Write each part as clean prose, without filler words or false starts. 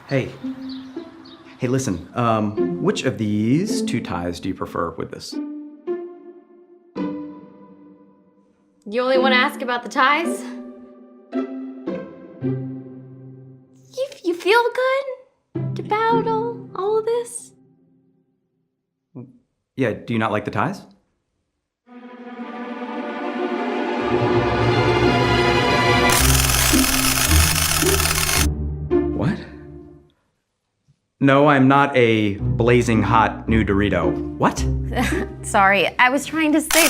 Hey. Hey, listen. Which of these two ties do you prefer with this? You only want to ask about the ties? You feel good about all of this? Yeah, do you not like the ties? What? No, I'm not a blazing hot new Dorito. What? Sorry, I was trying to say...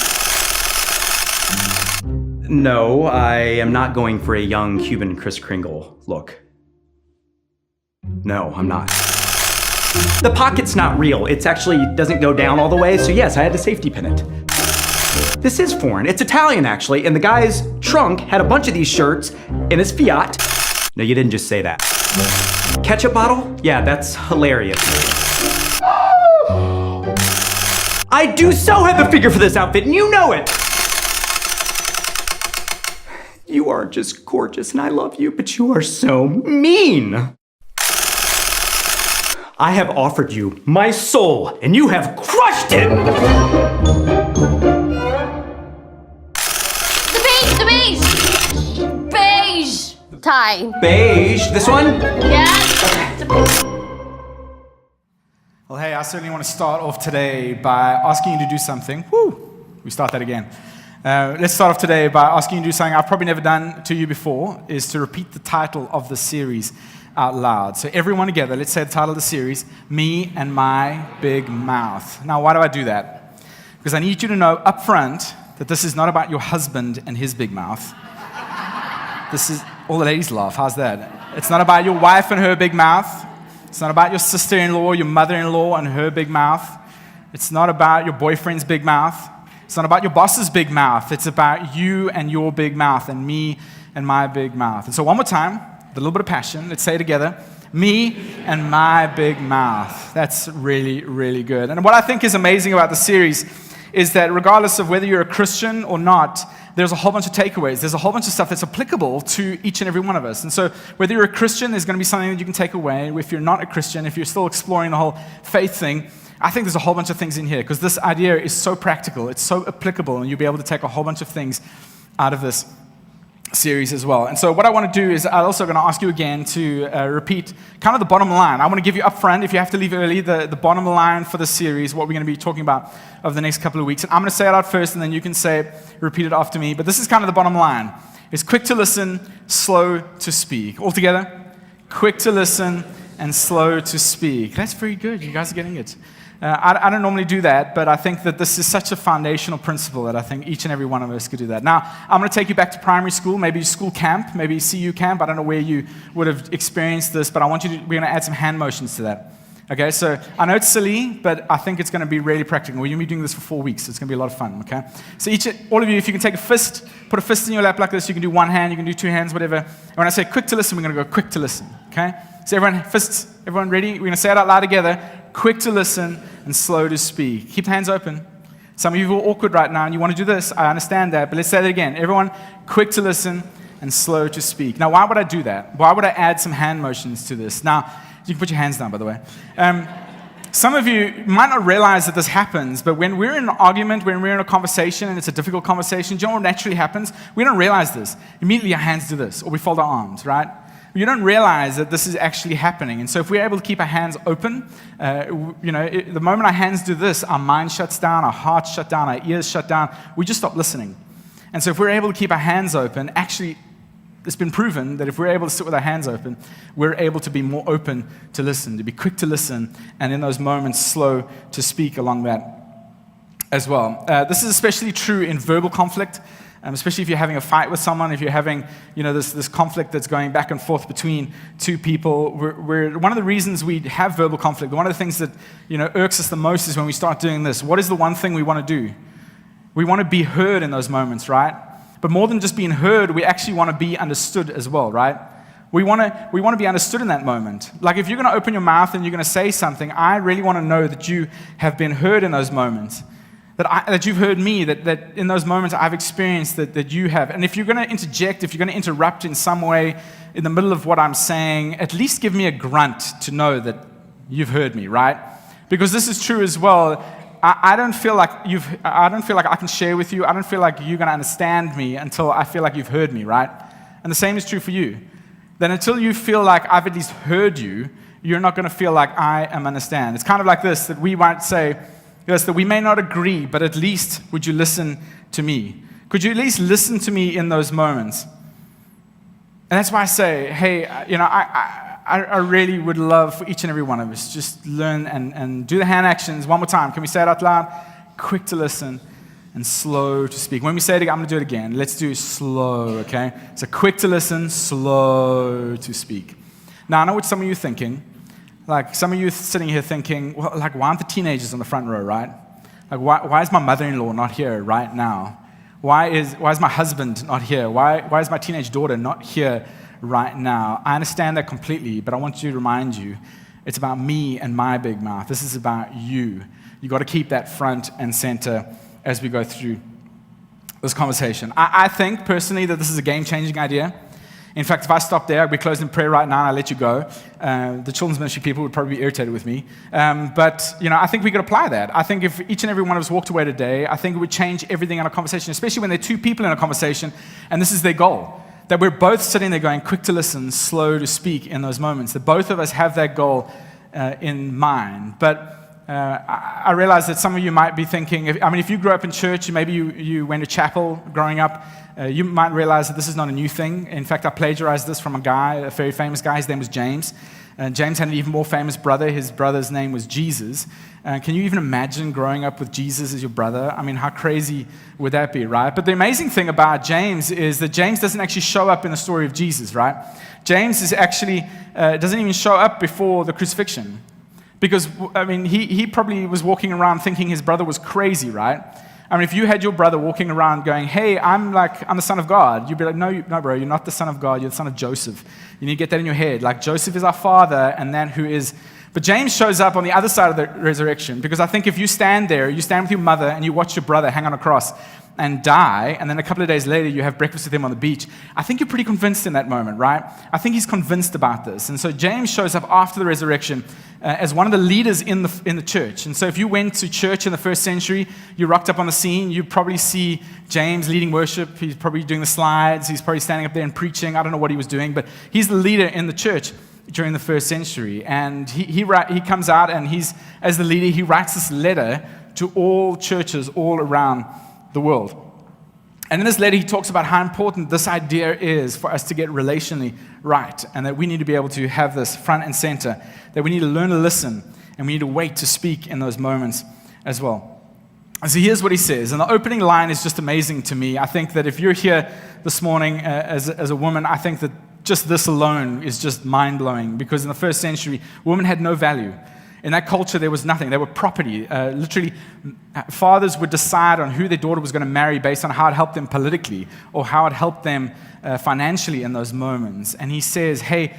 No, I am not going for a young Cuban Kris Kringle look. No, I'm not. The pocket's not real. It's actually doesn't go down all the way, so yes, I had to safety pin it. This is foreign. It's Italian, actually, and the guy's trunk had a bunch of these shirts in his Fiat. No, you didn't just say that. Ketchup bottle? Yeah, that's hilarious. I do so have the figure for this outfit, and you know it! You are just gorgeous, and I love you, but you are so mean! I have offered you my soul, and you have crushed it! The beige tie. Beige? This one? Yes. Well, hey, I certainly want to start off today by asking you to do something. Woo! We start that again. Let's start off today by asking you to do something I've probably never done to you before, is to repeat the title of the series out loud. So everyone together, let's say the title of the series, Me and My Big Mouth. Now, why do I do that? Because I need you to know up front that this is not about your husband and his big mouth. This is, all the ladies laugh, how's that? It's not about your wife and her big mouth. It's not about your sister-in-law, your mother-in-law and her big mouth. It's not about your boyfriend's big mouth. It's not about your boss's big mouth. It's about you and your big mouth and me and my big mouth. And so one more time, with a little bit of passion, let's say it together. Me and my big mouth. That's really, really good. And what I think is amazing about the series is that regardless of whether you're a Christian or not, there's a whole bunch of takeaways. There's a whole bunch of stuff that's applicable to each and every one of us. And so whether you're a Christian, there's going to be something that you can take away. If you're not a Christian, if you're still exploring the whole faith thing, I think there's a whole bunch of things in here because this idea is so practical. It's so applicable, and you'll be able to take a whole bunch of things out of this series as well. And so what I want to do is I'm also going to ask you again to repeat kind of the bottom line. I want to give you up front, if you have to leave early, the bottom line for the series, what we're going to be talking about over the next couple of weeks. And I'm going to say it out first, and then you can repeat it after me. But this is kind of the bottom line. It's quick to listen, slow to speak. All together? Quick to listen and slow to speak. That's very good. You guys are getting it. I don't normally do that, but I think that this is such a foundational principle that I think each and every one of us could do that. Now, I'm going to take you back to primary school, maybe school camp, maybe CU camp. I don't know where you would have experienced this, but we're going to add some hand motions to that. Okay, so I know it's silly, but I think it's going to be really practical. We're going to be doing this for 4 weeks. So it's going to be a lot of fun, okay? So all of you, if you can take a fist, put a fist in your lap like this, you can do one hand, you can do two hands, whatever. And when I say quick to listen, we're going to go quick to listen, okay? So everyone ready? We're going to say it out loud together. Quick to listen and slow to speak. Keep the hands open. Some of you are awkward right now and you want to do this. I understand that, but let's say that again. Everyone, quick to listen and slow to speak. Now, why would I do that? Why would I add some hand motions to this? Now, you can put your hands down, by the way. Some of you might not realize that this happens, but when we're in an argument, when we're in a conversation, and it's a difficult conversation, do you know what naturally happens? We don't realize this. Immediately, our hands do this, or we fold our arms, right? You don't realize that this is actually happening. And so if we're able to keep our hands open, the moment our hands do this, our mind shuts down, our hearts shut down, our ears shut down. We just stop listening. And so if we're able to keep our hands open, actually, it's been proven that if we're able to sit with our hands open, we're able to be more open to listen, to be quick to listen, and in those moments, slow to speak along that as well. This is especially true in verbal conflict. Especially if you're having a fight with someone, if you're having, this conflict that's going back and forth between two people. One of the reasons we have verbal conflict, one of the things that, irks us the most is when we start doing this. What is the one thing we want to do? We want to be heard in those moments, right? But more than just being heard, we actually want to be understood as well, right? We want to be understood in that moment. Like if you're going to open your mouth and you're going to say something, I really want to know that you have been heard in those moments. That you've heard me, that in those moments I've experienced that you have. And if you're going to interject, if you're going to interrupt in some way, in the middle of what I'm saying, at least give me a grunt to know that you've heard me, right? Because this is true as well. I don't feel like I can share with you. I don't feel like you're going to understand me until I feel like you've heard me, right? And the same is true for you. Then until you feel like I've at least heard you, you're not going to feel like I am understand. It's kind of like this, that we might say, yes, that we may not agree, but at least would you listen to me? Could you at least listen to me in those moments? And that's why I say, hey, I really would love for each and every one of us just learn and do the hand actions one more time. Can we say it out loud? Quick to listen and slow to speak. When we say it again, I'm going to do it again. Let's do slow, okay? So quick to listen, slow to speak. Now, I know what some of you are thinking. Like, some of you sitting here thinking, well, like, why aren't the teenagers on the front row, right? Like, why is my mother-in-law not here right now? Why is my husband not here? Why is my teenage daughter not here right now? I understand that completely, but I want to remind you, it's about me and my big mouth. This is about you. You got to keep that front and center as we go through this conversation. I think personally that this is a game-changing idea. In fact, if I stop there, we close in prayer right now, and I let you go. The children's ministry people would probably be irritated with me. But I think we could apply that. I think if each and every one of us walked away today, I think it would change everything in our conversation, especially when there are two people in a conversation, and this is their goal. That we're both sitting there going, quick to listen, slow to speak in those moments. That both of us have that goal in mind. But I realize that some of you might be thinking, if you grew up in church, maybe you went to chapel growing up, you might realize that this is not a new thing. In fact, I plagiarized this from a very famous guy. His name was James. James had an even more famous brother. His brother's name was Jesus. Can you even imagine growing up with Jesus as your brother? I mean, how crazy would that be, right? But the amazing thing about James is that James doesn't actually show up in the story of Jesus, right? James is actually doesn't even show up before the crucifixion. Because, he probably was walking around thinking his brother was crazy, right? If you had your brother walking around going, hey, I'm the son of God, you'd be like, no, bro, you're not the son of God, you're the son of Joseph. You need to get that in your head. Like, Joseph is our father, and then who is... But James shows up on the other side of the resurrection, because I think if you stand with your mother, and you watch your brother hang on a cross and die, and then a couple of days later you have breakfast with him on the beach, I think you're pretty convinced in that moment, right? I think he's convinced about this. And so James shows up after the resurrection as one of the leaders in the church. And so if you went to church in the first century, you rocked up on the scene, you'd probably see James leading worship. He's probably doing the slides. He's probably standing up there and preaching. I don't know what he was doing, but he's the leader in the church during the first century. And he comes out, and as the leader, he writes this letter to all churches all around the world. And in this letter, he talks about how important this idea is for us to get relationally right, and that we need to be able to have this front and center, that we need to learn to listen, and we need to wait to speak in those moments as well. And so here's what he says, and the opening line is just amazing to me. I think that if you're here this morning as a woman, I think that just this alone is just mind-blowing, because in the first century, women had no value. In that culture, there was nothing. They were property. Literally, fathers would decide on who their daughter was going to marry based on how it helped them politically or how it helped them financially in those moments. And he says, hey,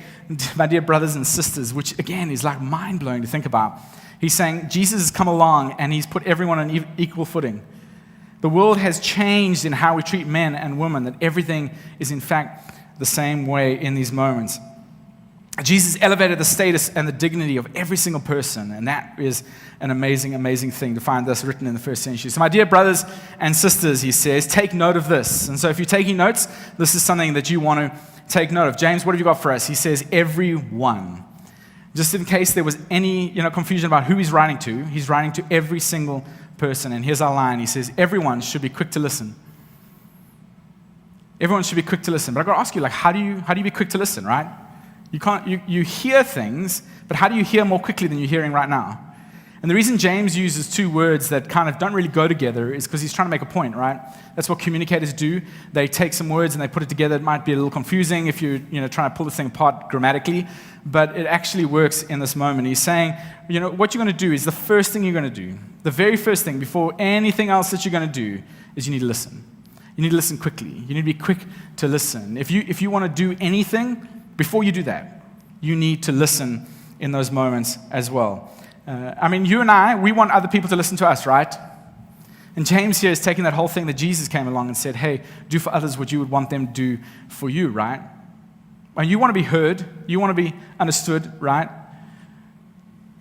my dear brothers and sisters, which again is like mind-blowing to think about. He's saying Jesus has come along and he's put everyone on equal footing. The world has changed in how we treat men and women, that everything is in fact the same way in these moments. Jesus elevated the status and the dignity of every single person, and that is an amazing, amazing thing to find this written in the first century. So my dear brothers and sisters, he says, take note of this. And so if you're taking notes, this is something that you want to take note of. James, what have you got for us? He says, everyone. Just in case there was any confusion about who he's writing to every single person. And here's our line. He says, everyone should be quick to listen. Everyone should be quick to listen. But I've got to ask you, how do you be quick to listen, right? You hear things, but how do you hear more quickly than you're hearing right now? And the reason James uses two words that kind of don't really go together is because he's trying to make a point, right? That's what communicators do. They take some words and they put it together. It might be a little confusing if you're trying to pull this thing apart grammatically, but it actually works in this moment. He's saying, what you're going to do is the first thing you're going to do, the very first thing before anything else that you're going to do is you need to listen. You need to listen quickly. You need to be quick to listen. If you want to do anything, before you do that, you need to listen in those moments as well. You and I, we want other people to listen to us, right? And James here is taking that whole thing that Jesus came along and said, hey, do for others what you would want them to do for you, right? And you want to be heard, you want to be understood, right?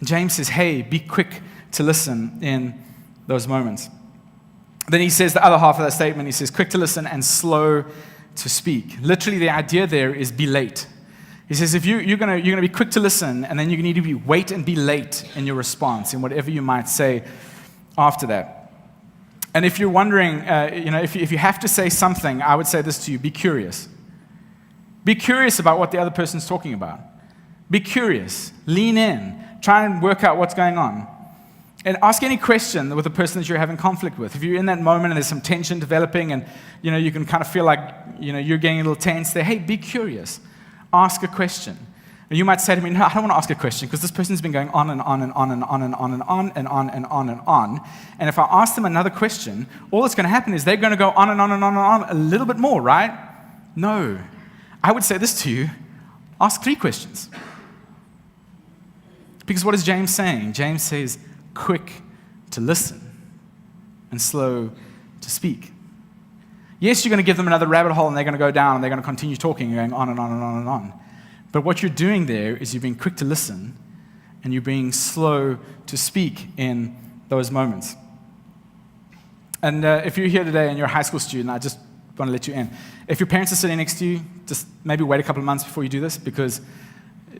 And James says, hey, be quick to listen in those moments. Then he says the other half of that statement, he says, quick to listen and slow to speak. Literally, the idea there is be late. He says, if you're going to be quick to listen, and then you need to wait and be late in your response, in whatever you might say after that. And if you're wondering, if you have to say something, I would say this to you, be curious. Be curious about what the other person's talking about. Be curious. Lean in. Try and work out what's going on. And ask any question with the person that you're having conflict with. If you're in that moment and there's some tension developing and you can kind of feel like you're getting a little tense there, hey, be curious. Ask a question. And you might say to me, no, I don't want to ask a question because this person's been going on and on and on and on and on and on and on and on and on. And if I ask them another question, all that's going to happen is they're going to go on and on and on and on a little bit more, right? No. I would say this to you, ask 3 questions. Because what is James saying? James says, quick to listen and slow to speak. Yes, you're going to give them another rabbit hole and they're going to go down and they're going to continue talking and going on and on and on and on. But what you're doing there is you're being quick to listen and you're being slow to speak in those moments. And if you're here today and you're a high school student, I just want to let you in. If your parents are sitting next to you, just maybe wait a couple of months before you do this because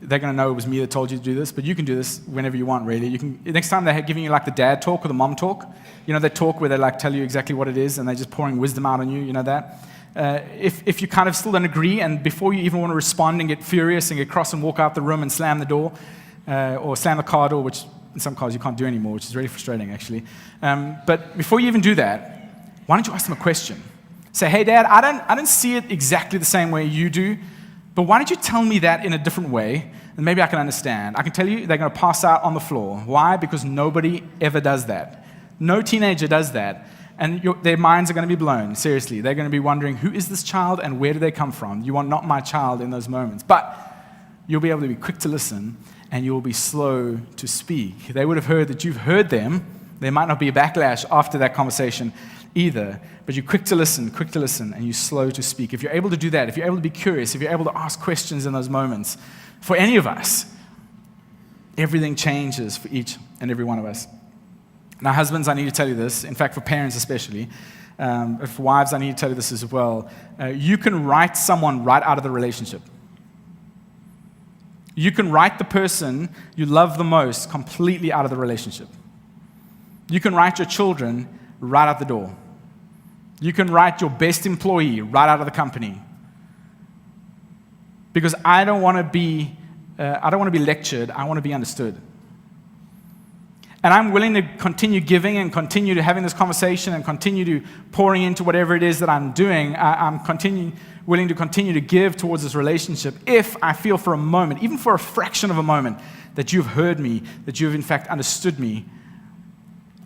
they're going to know it was me that told you to do this, but you can do this whenever you want, really. Next time they're giving you like the dad talk or the mom talk, they talk where they like tell you exactly what it is and they're just pouring wisdom out on you, you know that. If you kind of still don't agree and before you even want to respond and get furious and get cross and walk out the room and slam the door or slam the car door, which in some cars you can't do anymore, which is really frustrating actually. But before you even do that, why don't you ask them a question? Say, hey Dad, I don't see it exactly the same way you do, but why don't you tell me that in a different way, and maybe I can understand. I can tell you they're going to pass out on the floor. Why? Because nobody ever does that. No teenager does that. And their minds are going to be blown, seriously. They're going to be wondering, who is this child and where do they come from? You are not my child in those moments. But you'll be able to be quick to listen and you'll be slow to speak. They would have heard that you've heard them. There might not be a backlash after that conversation either, but you're quick to listen, and you're slow to speak. If you're able to do that, if you're able to be curious, if you're able to ask questions in those moments, for any of us, everything changes for each and every one of us. Now, husbands, I need to tell you this. In fact, for parents especially, for wives, I need to tell you this as well. You can write someone right out of the relationship. You can write the person you love the most completely out of the relationship. You can write your children right out the door. You can write your best employee right out of the company. Because I don't want to be lectured. I want to be understood. And I'm willing to continue giving and continue to having this conversation and continue to pouring into whatever it is that I'm doing. I'm willing to continue to give towards this relationship if I feel for a moment, even for a fraction of a moment, that you've heard me, that you've in fact understood me.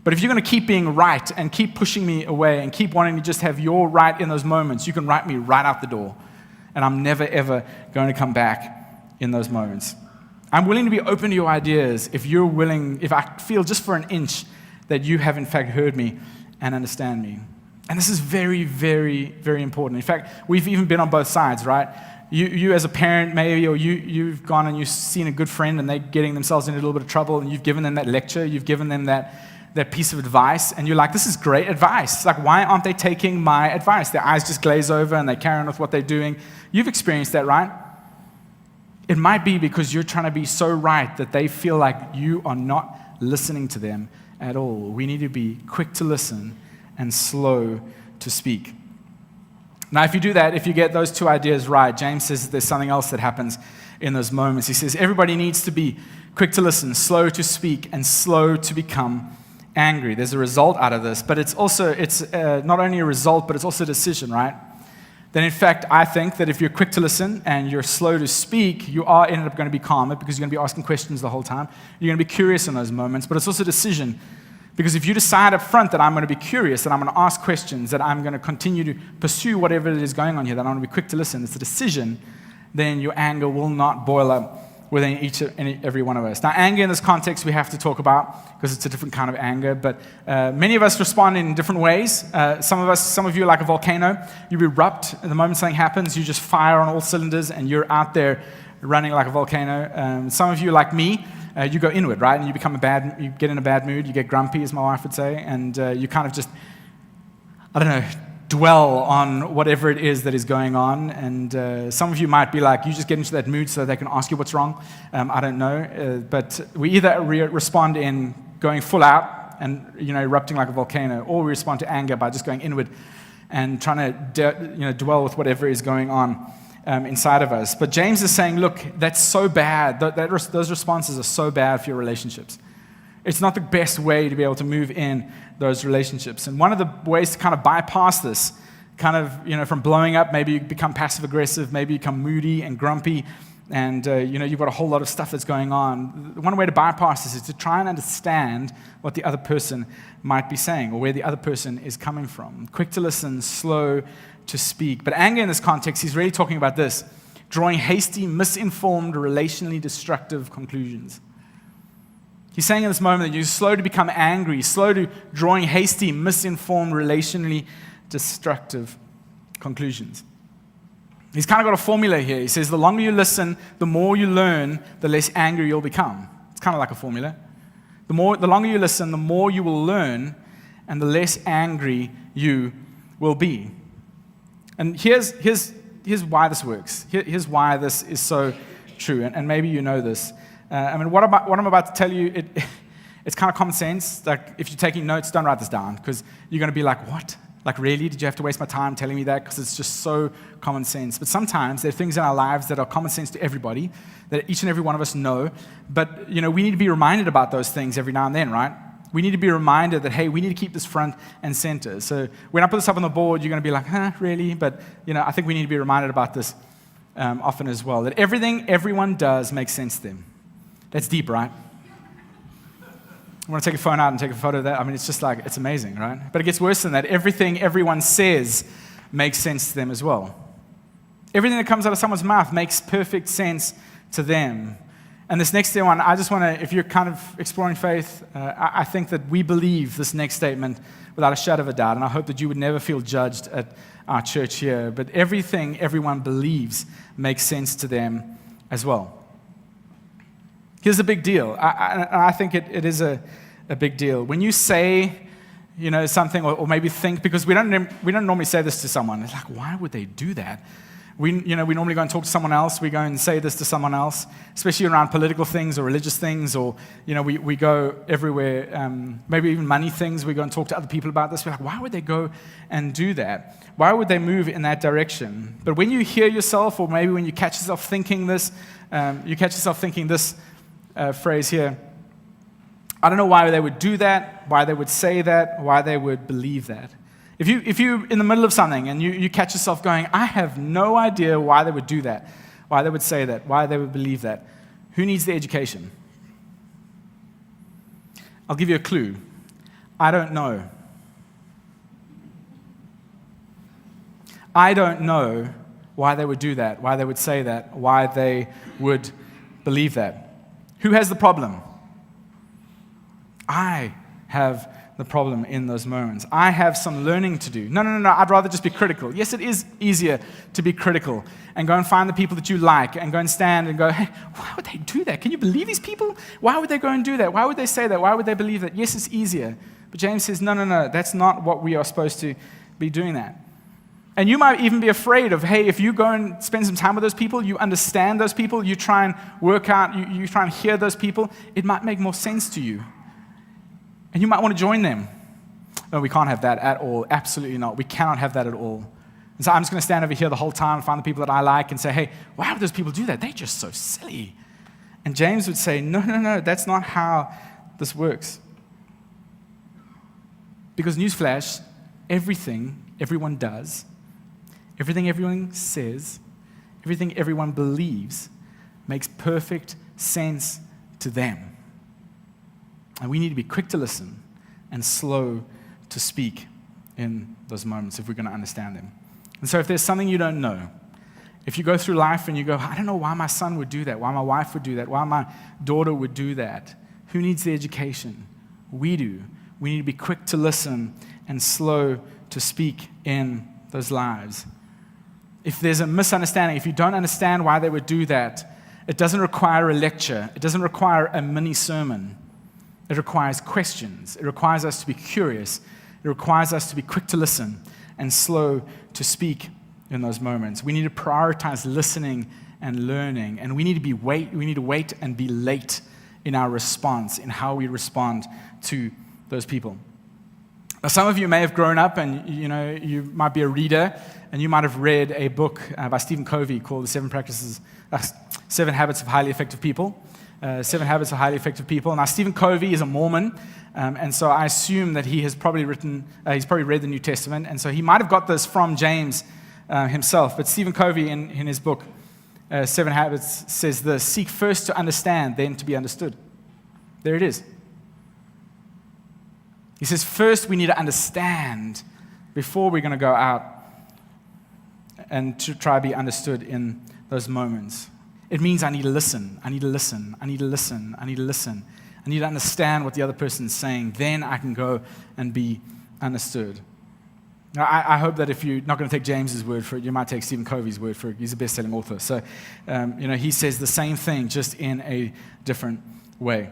But if you're going to keep being right and keep pushing me away and keep wanting to just have your right in those moments, you can write me right out the door. And I'm never, ever going to come back in those moments. I'm willing to be open to your ideas if you're willing, if I feel just for an inch that you have in fact heard me and understand me. And this is very, very, very important. In fact, we've even been on both sides, right? You as a parent maybe, or you've gone and you've seen a good friend and they're getting themselves into a little bit of trouble and you've given them that lecture, you've given them that piece of advice, and you're like, this is great advice. It's like, why aren't they taking my advice? Their eyes just glaze over and they carry on with what they're doing. You've experienced that, right? It might be because you're trying to be so right that they feel like you are not listening to them at all. We need to be quick to listen and slow to speak. Now, if you do that, if you get those two ideas right, James says that there's something else that happens in those moments. He says everybody needs to be quick to listen, slow to speak, and slow to become angry. There's a result out of this, but it's not only a result, but it's also a decision, right? Then in fact, I think that if you're quick to listen and you're slow to speak, you are ended up going to be calmer because you're going to be asking questions the whole time. You're going to be curious in those moments, but it's also a decision. Because if you decide up front that I'm going to be curious, that I'm going to ask questions, that I'm going to continue to pursue whatever it is going on here, that I'm going to be quick to listen, it's a decision, then your anger will not boil up within every one of us. Now, anger in this context we have to talk about because it's a different kind of anger, but many of us respond in different ways. Some of you are like a volcano. You erupt at the moment something happens, you just fire on all cylinders and you're out there running like a volcano. Some of you, like me, you go inward, right? And you get in a bad mood, you get grumpy, as my wife would say, and you kind of just, I don't know, dwell on whatever it is that is going on. And some of you might be like, you just get into that mood so they can ask you what's wrong. I don't know. But we either respond in going full out and, erupting like a volcano, or we respond to anger by just going inward and trying to dwell with whatever is going on inside of us. But James is saying, look, that's so bad. Those responses are so bad for your relationships. It's not the best way to be able to move in those relationships. And one of the ways to kind of bypass this, from blowing up, maybe you become passive-aggressive, maybe you become moody and grumpy, and you've got a whole lot of stuff that's going on. One way to bypass this is to try and understand what the other person might be saying or where the other person is coming from. Quick to listen, slow to speak. But anger in this context, he's really talking about this, drawing hasty, misinformed, relationally destructive conclusions. He's saying in this moment that you're slow to become angry, slow to drawing hasty, misinformed, relationally destructive conclusions. He's kind of got a formula here. He says the longer you listen, the more you learn, the less angry you'll become. It's kind of like a formula. The longer you listen, the more you will learn, and the less angry you will be. And here's why this works. Here's why this is so true. And maybe you know this. What I'm about to tell you, it's kind of common sense. Like, if you're taking notes, don't write this down, because you're going to be like, what? Like, really? Did you have to waste my time telling me that? Because it's just so common sense. But sometimes there are things in our lives that are common sense to everybody, that each and every one of us know. But, we need to be reminded about those things every now and then, right? We need to be reminded that, hey, we need to keep this front and center. So when I put this up on the board, you're going to be like, really? But, I think we need to be reminded about this often as well, that everything everyone does makes sense to them. That's deep, right? I want to take your phone out and take a photo of that. It's just like, it's amazing, right? But it gets worse than that. Everything everyone says makes sense to them as well. Everything that comes out of someone's mouth makes perfect sense to them. And this next one, I just want to, if you're kind of exploring faith, I think that we believe this next statement without a shadow of a doubt, and I hope that you would never feel judged at our church here. But everything everyone believes makes sense to them as well. Here's the big deal. I think it is a big deal. When you say, something, or maybe think, because we don't normally say this to someone. It's like, why would they do that? We normally go and talk to someone else. We go and say this to someone else, especially around political things or religious things, or we go everywhere. Maybe even money things. We go and talk to other people about this. We're like, why would they go and do that? Why would they move in that direction? But when you hear yourself, or maybe when you catch yourself thinking this, phrase here, I don't know why they would do that, why they would say that, why they would believe that. If you're in the middle of something and you catch yourself going, I have no idea why they would do that, why they would say that, why they would believe that. Who needs the education? I'll give you a clue. I don't know. I don't know why they would do that, why they would say that, why they would believe that. Who has the problem? I have the problem in those moments. I have some learning to do. No, I'd rather just be critical. Yes, it is easier to be critical and go and find the people that you like and go and stand and go, hey, why would they do that? Can you believe these people? Why would they go and do that? Why would they say that? Why would they believe that? Yes, it's easier. But James says, no, that's not what we are supposed to be doing that. And you might even be afraid of, hey, if you go and spend some time with those people, you understand those people, you try and work out, you try and hear those people, it might make more sense to you. And you might want to join them. No, we can't have that at all. Absolutely not. We cannot have that at all. And so I'm just going to stand over here the whole time and find the people that I like and say, hey, why would those people do that? They're just so silly. And James would say, no, that's not how this works. Because newsflash, everything everyone does, everything everyone says, everything everyone believes makes perfect sense to them. And we need to be quick to listen and slow to speak in those moments if we're going to understand them. And so if there's something you don't know, If you go through life and you go, I don't know why my son would do that, why my wife would do that, why my daughter would do that. Who needs the education? We do. We need to be quick to listen and slow to speak in those lives. If there's a misunderstanding, if you don't understand why they would do that, it doesn't require a lecture. It doesn't require a mini sermon. It requires questions. It requires us to be curious. It requires us to be quick to listen and slow to speak in those moments. We need to prioritize listening and learning, and we need to wait and be late in our response, in how we respond to those people. Now, some of you may have grown up, and you might be a reader, and you might have read a book by Stephen Covey called The 7 Habits of Highly Effective People. 7 Habits of Highly Effective People. Now, Stephen Covey is a Mormon, and so I assume that he has probably read the New Testament, and so he might have got this from James himself. But Stephen Covey, in his book, 7 Habits, says this: seek first to understand, then to be understood. There it is. He says, first we need to understand before we're going to go out and to try to be understood in those moments. It means I need to listen. I need to listen. I need to listen. I need to listen. I need to understand what the other person is saying. Then I can go and be understood. Now, I hope that if you're not going to take James's word for it, you might take Stephen Covey's word for it. He's a best-selling author. So, he says the same thing, just in a different way.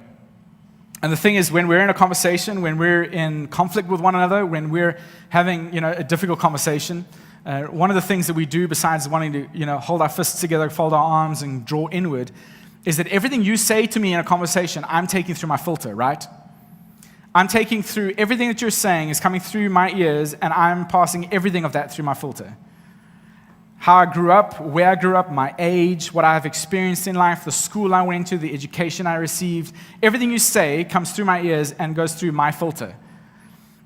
And the thing is, when we're in a conversation, when we're in conflict with one another, when we're having, a difficult conversation, one of the things that we do besides wanting to, hold our fists together, fold our arms, and draw inward, is that everything you say to me in a conversation, I'm taking through my filter, right? I'm taking through everything that you're saying is coming through my ears, and I'm passing everything of that through my filter. How I grew up, where I grew up, my age, what I've experienced in life, the school I went to, the education I received, everything you say comes through my ears and goes through my filter.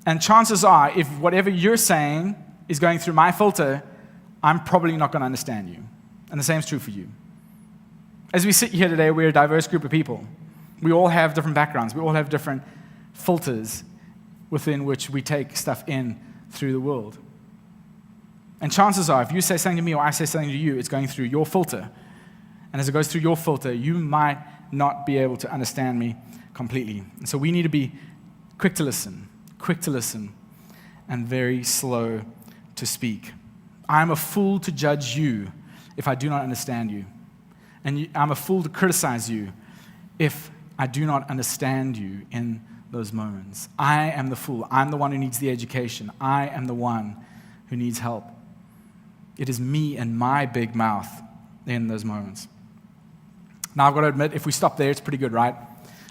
And chances are, if whatever you're saying is going through my filter, I'm probably not going to understand you. And the same is true for you. As we sit here today, we're a diverse group of people. We all have different backgrounds. We all have different filters within which we take stuff in through the world. And chances are, if you say something to me or I say something to you, it's going through your filter. And as it goes through your filter, you might not be able to understand me completely. And so we need to be quick to listen, and very slow to speak. I'm a fool to judge you if I do not understand you. And I'm a fool to criticize you if I do not understand you in those moments. I am the fool. I'm the one who needs the education. I am the one who needs help. It is me and my big mouth in those moments. Now, I've got to admit, if we stop there, it's pretty good, right?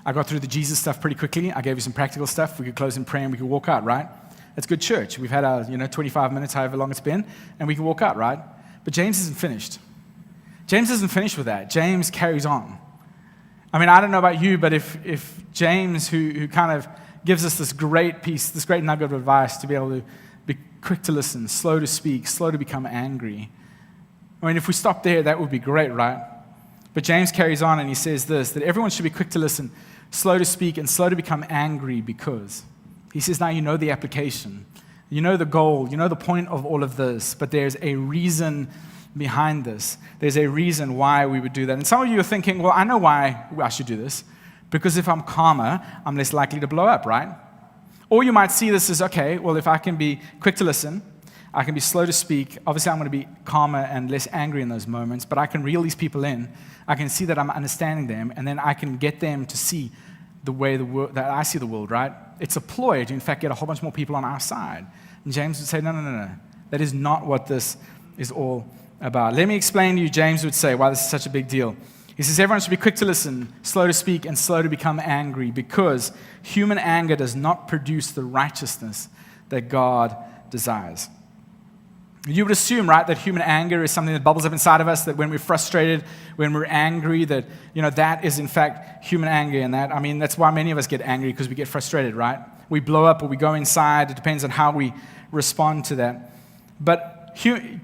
I got through the Jesus stuff pretty quickly. I gave you some practical stuff. We could close in prayer and we could walk out, right? It's good church. We've had our 25 minutes, however long it's been, and we can walk out, right? But James isn't finished. James isn't finished with that. James carries on. I mean, I don't know about you, but if James, who kind of gives us this great piece, this great nugget of advice to be able to be quick to listen, slow to speak, slow to become angry. I mean, if we stop there, that would be great, right? But James carries on and he says this, that everyone should be quick to listen, slow to speak, and slow to become angry because. He says, now you know the application. You know the goal. You know the point of all of this. But there's a reason behind this. There's a reason why we would do that. And some of you are thinking, well, I know why I should do this. Because if I'm calmer, I'm less likely to blow up, right? Or you might see this as, okay, well, if I can be quick to listen, I can be slow to speak, obviously I'm going to be calmer and less angry in those moments, but I can reel these people in. I can see that I'm understanding them, and then I can get them to see the way that I see the world, right? It's a ploy to, in fact, get a whole bunch more people on our side. And James would say, no. That is not what this is all about. Let me explain to you, James would say, why this is such a big deal. He says everyone should be quick to listen, slow to speak, and slow to become angry because human anger does not produce the righteousness that God desires. You would assume, right, that human anger is something that bubbles up inside of us, that when we're frustrated, when we're angry, that, that is in fact human anger. And that's why many of us get angry, because we get frustrated, right? We blow up or we go inside. It depends on how we respond to that. But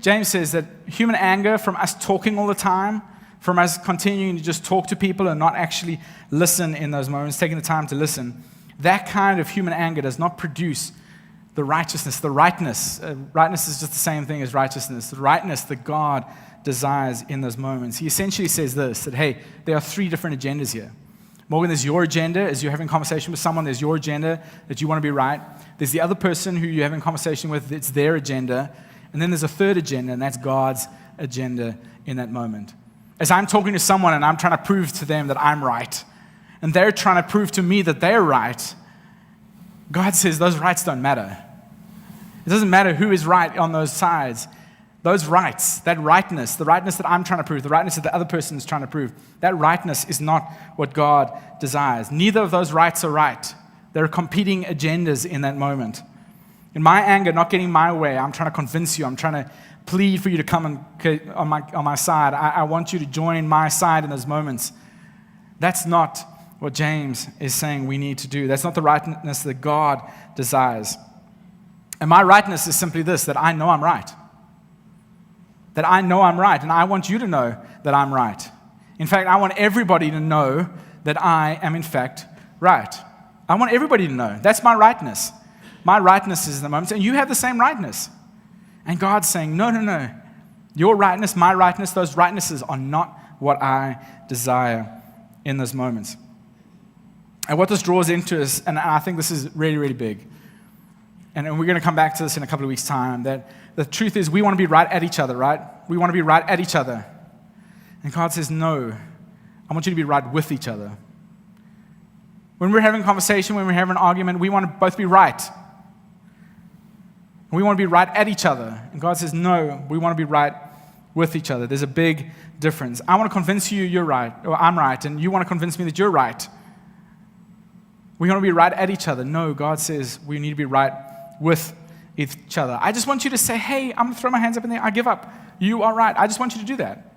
James says that human anger, from us talking all the time, from us continuing to just talk to people and not actually listen in those moments, taking the time to listen, that kind of human anger does not produce the righteousness, the rightness. Rightness is just the same thing as righteousness. The rightness that God desires in those moments. He essentially says this, that, hey, there are three different agendas here. Morgan, there's your agenda as you're having a conversation with someone. There's your agenda that you want to be right. There's the other person who you're having a conversation with. It's their agenda. And then there's a third agenda, and that's God's agenda in that moment. As I'm talking to someone and I'm trying to prove to them that I'm right, and they're trying to prove to me that they're right, God says those rights don't matter. It doesn't matter who is right on those sides. Those rights, that rightness, the rightness that I'm trying to prove, the rightness that the other person is trying to prove, that rightness is not what God desires. Neither of those rights are right. There are competing agendas in that moment. In my anger, not getting my way, I'm trying to convince you, I'm trying to plead for you to come on my side. I want you to join my side in those moments. That's not what James is saying we need to do. That's not the rightness that God desires. And my rightness is simply this, that I know I'm right. That I know I'm right, and I want you to know that I'm right. In fact, I want everybody to know that I am in fact right. I want everybody to know. That's my rightness. My rightness is the moment, and you have the same rightness. And God's saying, no. Your rightness, my rightness, those rightnesses are not what I desire in those moments. And what this draws into is, and I think this is really, really big, and we're going to come back to this in a couple of weeks' time, that the truth is we want to be right at each other, right? We want to be right at each other. And God says, no, I want you to be right with each other. When we're having a conversation, when we're having an argument, we want to both be right. We want to be right at each other. And God says, no, we want to be right with each other. There's a big difference. I want to convince you you're right, or I'm right, and you want to convince me that you're right. We want to be right at each other. No, God says we need to be right with each other. I just want you to say, hey, I'm going to throw my hands up in the air. I give up. You are right. I just want you to do that.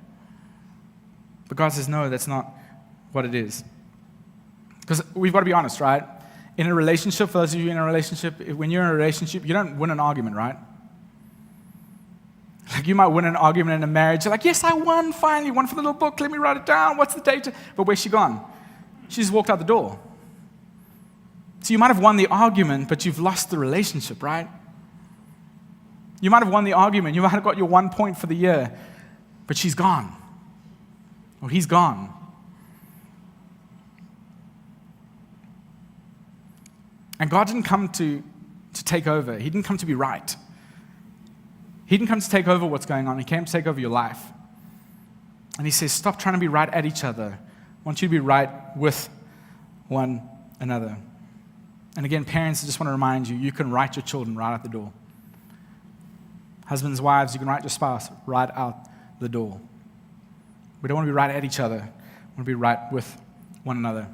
But God says, no, that's not what it is. Because we've got to be honest, right? In a relationship, for those of you in a relationship, when you're in a relationship, you don't win an argument, right? Like you might win an argument in a marriage. You're like, yes, I won, finally. Won for the little book. Let me write it down. What's the date? But where's she gone? She just walked out the door. So you might have won the argument, but you've lost the relationship, right? You might have won the argument. You might have got your 1 point for the year, but she's gone. Or he's gone. And God didn't come to take over. He didn't come to be right. He didn't come to take over what's going on. He came to take over your life. And he says, stop trying to be right at each other. I want you to be right with one another. And again, parents, I just want to remind you, you can write your children right out the door. Husbands, wives, you can write your spouse right out the door. We don't want to be right at each other. We want to be right with one another.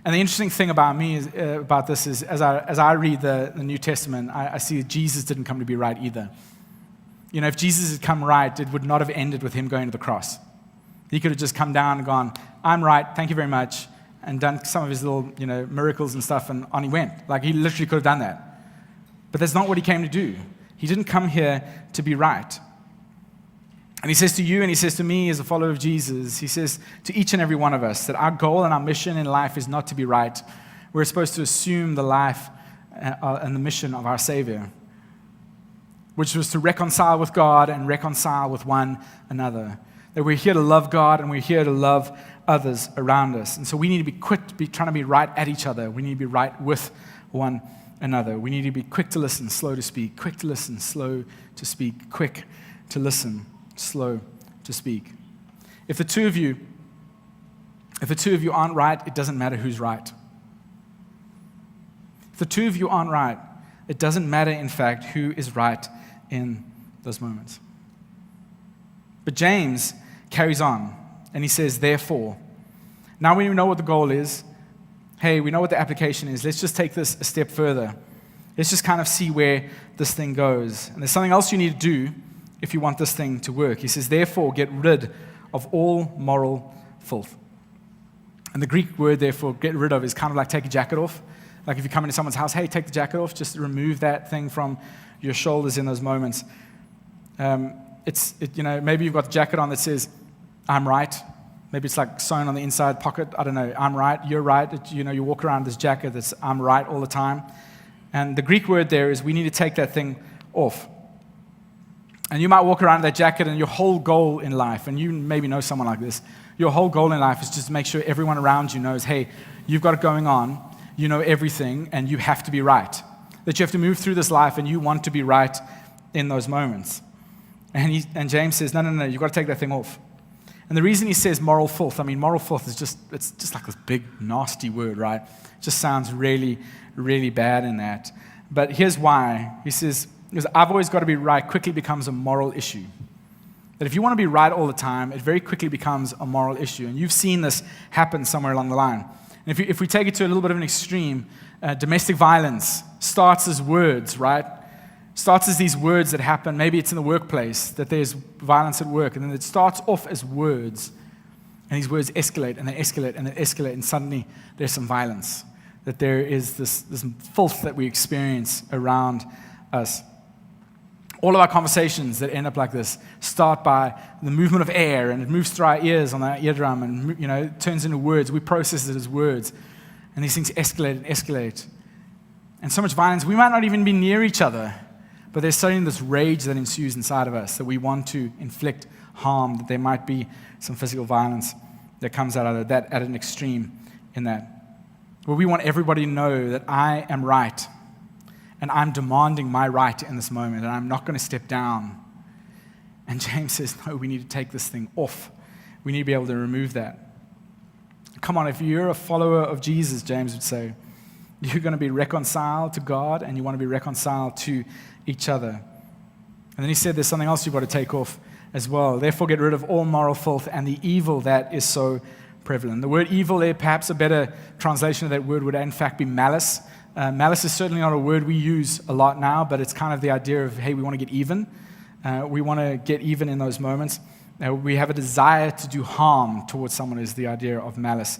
And the interesting thing about me is, about this is, as I read the New Testament, I see that Jesus didn't come to be right either. You know, if Jesus had come right, it would not have ended with him going to the cross. He could have just come down and gone, I'm right, thank you very much, and done some of his little, miracles and stuff, and on he went. Like, he literally could have done that. But that's not what he came to do. He didn't come here to be right. And he says to you and he says to me as a follower of Jesus, he says to each and every one of us that our goal and our mission in life is not to be right. We're supposed to assume the life and the mission of our Savior, which was to reconcile with God and reconcile with one another. That we're here to love God and we're here to love others around us. And so we need to be quick to be trying to be right at each other. We need to be right with one another. We need to be quick to listen, slow to speak, quick to listen, slow to speak, quick to listen, slow to speak. If the two of you aren't right, it doesn't matter who's right. If the two of you aren't right, it doesn't matter, in fact, who is right in those moments. But James carries on, and he says, therefore, now we know what the goal is. Hey, we know what the application is. Let's just take this a step further. Let's just kind of see where this thing goes. And there's something else you need to do if you want this thing to work. He says, therefore, get rid of all moral filth. And the Greek word, therefore, get rid of is kind of like take a jacket off. Like if you come into someone's house, hey, take the jacket off. Just remove that thing from your shoulders in those moments. Maybe you've got the jacket on that says, I'm right. Maybe it's like sewn on the inside pocket. I don't know. I'm right. You're right. You walk around this jacket that's I'm right all the time. And the Greek word there is we need to take that thing off. And you might walk around in that jacket, and your whole goal in life, and you maybe know someone like this, your whole goal in life is just to make sure everyone around you knows, hey, you've got it going on, you know everything, and you have to be right. That you have to move through this life, and you want to be right in those moments. And James says, no, you've got to take that thing off. And the reason he says moral filth, I mean, moral filth is it's just like this big, nasty word, right? It just sounds really, really bad in that. But here's why. He says, because I've always got to be right quickly becomes a moral issue. That if you want to be right all the time, it very quickly becomes a moral issue. And you've seen this happen somewhere along the line. And if we take it to a little bit of an extreme, domestic violence starts as words, right? Starts as these words that happen. Maybe it's in the workplace that there's violence at work. And then it starts off as words. And these words escalate, and they escalate, and they escalate. And suddenly there's some violence. That there is this filth that we experience around us. All of our conversations that end up like this start by the movement of air, and it moves through our ears on our eardrum, and it turns into words. We process it as words. And these things escalate and escalate. And so much violence, we might not even be near each other, but there's suddenly this rage that ensues inside of us that we want to inflict harm, that there might be some physical violence that comes out of that at an extreme in that. Where we want everybody to know that I am right, and I'm demanding my right in this moment, and I'm not going to step down. And James says, no, we need to take this thing off. We need to be able to remove that. Come on, if you're a follower of Jesus, James would say, you're going to be reconciled to God, and you want to be reconciled to each other. And then he said there's something else you've got to take off as well. Therefore, get rid of all moral filth and the evil that is so prevalent. The word evil there, perhaps a better translation of that word would in fact be malice. Malice is certainly not a word we use a lot now, but it's kind of the idea of, hey, we want to get even. We want to get even in those moments. We have a desire to do harm towards someone is the idea of malice.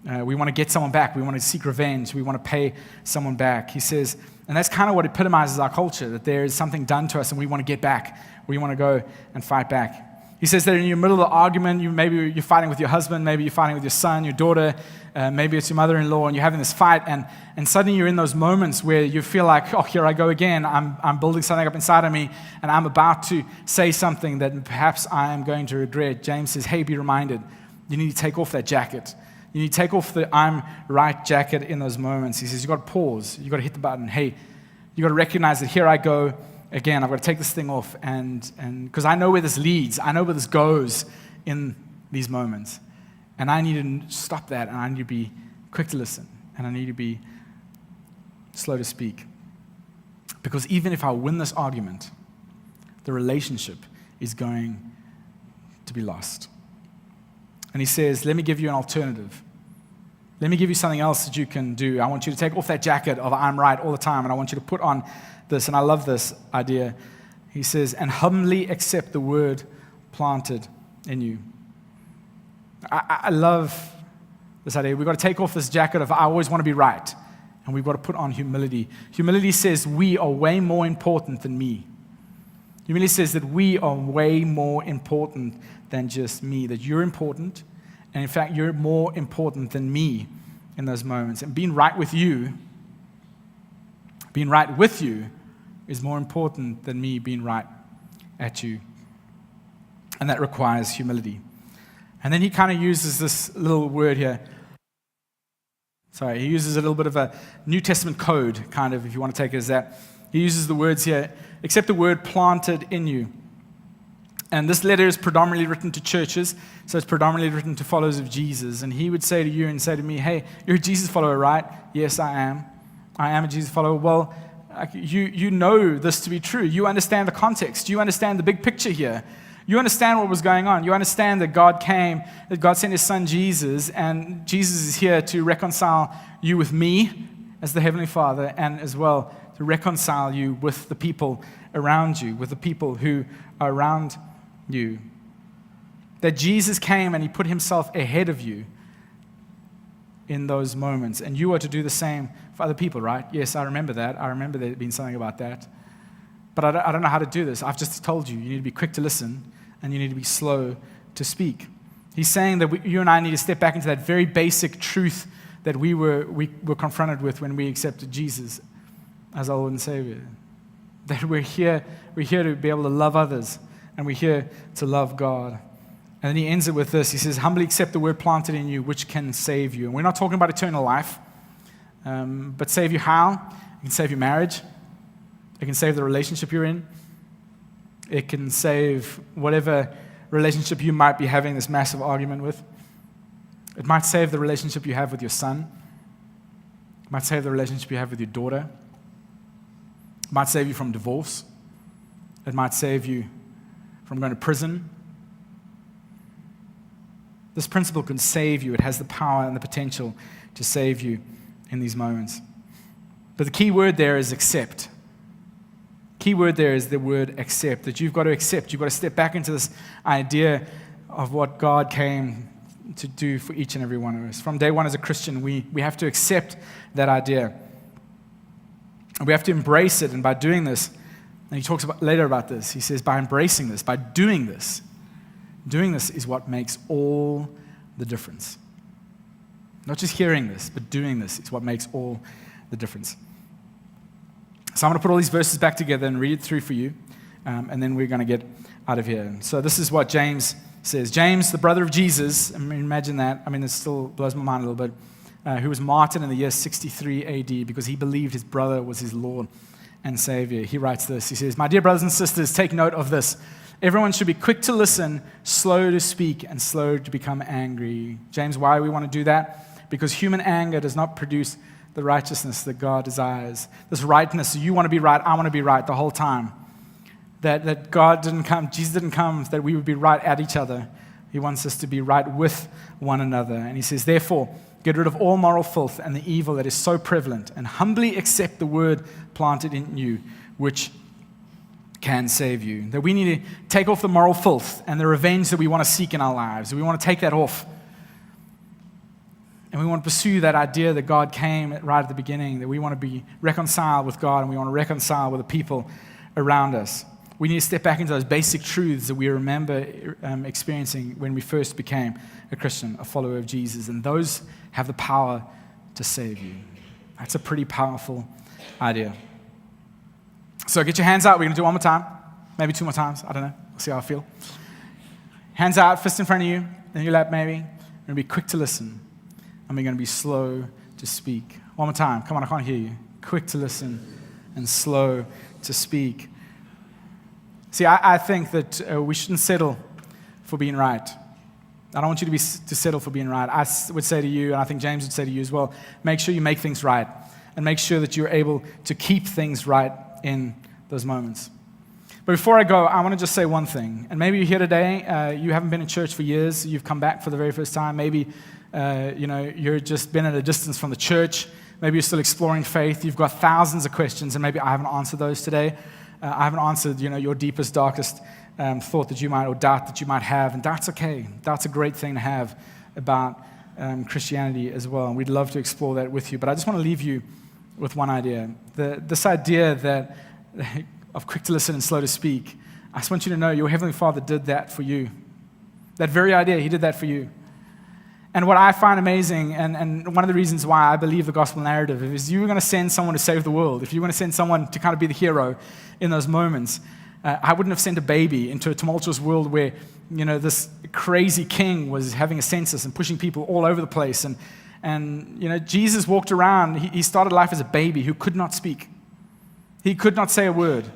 We want to get someone back. We want to seek revenge. We want to pay someone back. He says, and that's kind of what epitomizes our culture, that there is something done to us and we want to get back. We want to go and fight back. He says that in your middle of the argument, maybe you're fighting with your husband, maybe you're fighting with your son, your daughter, maybe it's your mother-in-law, and you're having this fight, and suddenly you're in those moments where you feel like, oh, here I go again. I'm building something up inside of me, and I'm about to say something that perhaps I am going to regret. James says, hey, be reminded. You need to take off that jacket. You need to take off the I'm right jacket in those moments. He says, you've got to pause. You've got to hit the button. Hey, you've got to recognize that here I go. Again, I've got to take this thing off, and because I know where this leads. I know where this goes in these moments. And I need to stop that, and I need to be quick to listen, and I need to be slow to speak. Because even if I win this argument, the relationship is going to be lost. And he says, let me give you an alternative. Let me give you something else that you can do. I want you to take off that jacket of I'm right all the time, and I want you to put on this, and I love this idea. He says, and humbly accept the word planted in you. I love this idea. We've got to take off this jacket of I always want to be right, and we've got to put on humility. Humility says we are way more important than me. Humility says that we are way more important than just me, that you're important, and in fact, you're more important than me in those moments. And being right with you is more important than me being right at you. And that requires humility. And then he kind of uses this little word here. He uses a little bit of a New Testament code, kind of, if you want to take it as that. He uses the words here, except the word planted in you. And this letter is predominantly written to churches, so it's predominantly written to followers of Jesus. And he would say to you and say to me, hey, you're a Jesus follower, right? Yes, I am. I am a Jesus follower. Well, you know this to be true. You understand the context. You understand the big picture here. You understand what was going on. You understand that God came, that God sent his son Jesus, and Jesus is here to reconcile you with me as the Heavenly Father, and as well to reconcile you with the people around you, with the people who are around you. That Jesus came and he put himself ahead of you in those moments, and you are to do the same for other people, right? Yes, I remember that. I remember there being something about that. But I don't know how to do this. I've just told you, you need to be quick to listen, and you need to be slow to speak. He's saying that you and I need to step back into that very basic truth that we were confronted with when we accepted Jesus as our Lord and Savior. That we're here to be able to love others, and we're here to love God. And then he ends it with this. He says, humbly accept the word planted in you, which can save you. And we're not talking about eternal life, but save you how? It can save your marriage. It can save the relationship you're in. It can save whatever relationship you might be having this massive argument with. It might save the relationship you have with your son. It might save the relationship you have with your daughter. It might save you from divorce. It might save you from going to prison. This principle can save you. It has the power and the potential to save you in these moments. But the key word there is accept. Key word there is the word accept, that you've got to accept. You've got to step back into this idea of what God came to do for each and every one of us. From day one as a Christian, we have to accept that idea. And we have to embrace it, and by doing this, and he talks later about this, he says by embracing this, by doing this is what makes all the difference. Not just hearing this, but doing this is what makes all the difference. So I'm going to put all these verses back together and read it through for you, and then we're going to get out of here. So this is what James says. James, the brother of Jesus, I mean, imagine that. I mean, it still blows my mind a little bit. Who was martyred in the year 63 AD because he believed his brother was his Lord and Savior. He writes this. He says, my dear brothers and sisters, take note of this. Everyone should be quick to listen, slow to speak, and slow to become angry. James, why do we want to do that? Because human anger does not produce the righteousness that God desires. This rightness, you want to be right, I want to be right the whole time. That God didn't come, Jesus didn't come that we would be right at each other. He wants us to be right with one another. And he says, therefore, get rid of all moral filth and the evil that is so prevalent, and humbly accept the word planted in you, which can save you. That we need to take off the moral filth and the revenge that we want to seek in our lives. We want to take that off. And we want to pursue that idea that God came right at the beginning, that we want to be reconciled with God and we want to reconcile with the people around us. We need to step back into those basic truths that we remember experiencing when we first became a Christian, a follower of Jesus. And those have the power to save you. That's a pretty powerful idea. So get your hands out. We're going to do it one more time. Maybe two more times. I don't know. We'll see how I feel. Hands out, fist in front of you, in your lap maybe. We're going to be quick to listen. And we're going to be slow to speak. One more time. Come on, I can't hear you. Quick to listen and slow to speak. See, I think that we shouldn't settle for being right. I don't want you to settle for being right. I would say to you, and I think James would say to you as well, make sure you make things right. And make sure that you're able to keep things right in those moments. But before I go, I want to just say one thing. And maybe you're here today, you haven't been in church for years, you've come back for the very first time. Maybe you're just been at a distance from the church. Maybe you're still exploring faith. You've got thousands of questions, and maybe I haven't answered those today. I haven't answered, your deepest, darkest thought that you might, or doubt that you might have, and that's okay. That's a great thing to have about Christianity as well, and we'd love to explore that with you. But I just want to leave you with one idea. This idea that of quick to listen and slow to speak. I just want you to know your Heavenly Father did that for you. That very idea, He did that for you. And what I find amazing, and one of the reasons why I believe the gospel narrative, is you were going to send someone to save the world. If you were going to send someone to kind of be the hero in those moments, I wouldn't have sent a baby into a tumultuous world where, this crazy king was having a census and pushing people all over the place. And Jesus walked around. He started life as a baby who could not speak. He could not say a word.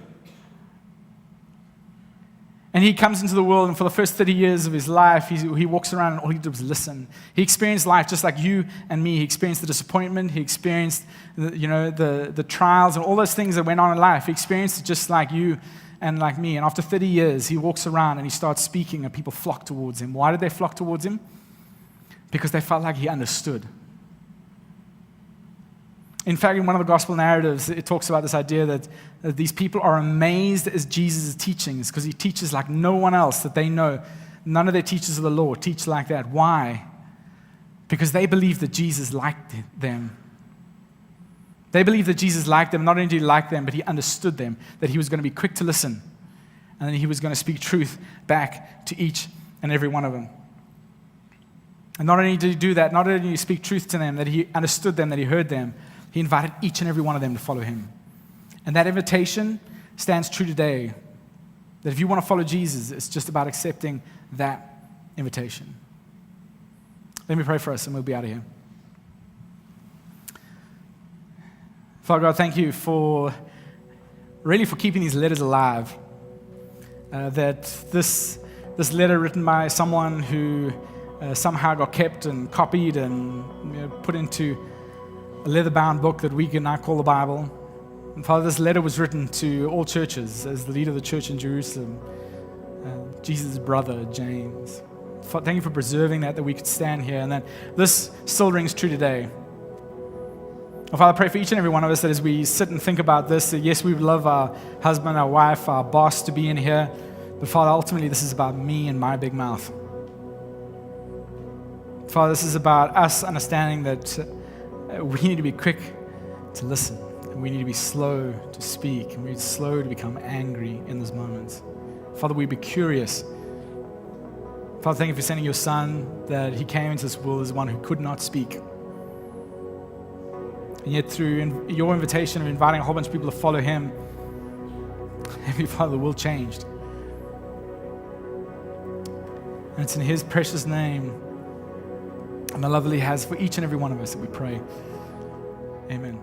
And he comes into the world, and for the first 30 years of his life, he walks around, and all he did was listen. He experienced life just like you and me. He experienced the disappointment. He experienced the trials and all those things that went on in life. He experienced it just like you and like me. And after 30 years, he walks around and he starts speaking, and people flock towards him. Why did they flock towards him? Because they felt like he understood. In fact, in one of the gospel narratives, it talks about this idea that these people are amazed at Jesus' teachings because he teaches like no one else that they know. None of their teachers of the law teach like that. Why? Because they believe that Jesus liked them. They believe that Jesus liked them. Not only did he like them, but he understood them, that he was going to be quick to listen, and then he was going to speak truth back to each and every one of them. And not only did he do that, not only did he speak truth to them, that he understood them, that he heard them, he invited each and every one of them to follow him. And that invitation stands true today. That if you want to follow Jesus, it's just about accepting that invitation. Let me pray for us and we'll be out of here. Father God, thank you for keeping these letters alive. That this letter written by someone who somehow got kept and copied and put into a leather-bound book that we can now call the Bible. And Father, this letter was written to all churches as the leader of the church in Jerusalem, Jesus' brother, James. Thank you for preserving that we could stand here and that this still rings true today. Father, I pray for each and every one of us that as we sit and think about this, that yes, we would love our husband, our wife, our boss to be in here, but Father, ultimately this is about me and my big mouth. Father, this is about us understanding that we need to be quick to listen, and we need to be slow to speak, and we need to be slow to become angry in those moments. Father, we be curious. Father, thank you for sending your Son, that he came into this world as one who could not speak. And yet through your invitation of inviting a whole bunch of people to follow him, Heavenly Father, the world changed. And it's in his precious name and the love that he has for each and every one of us that we pray. Amen.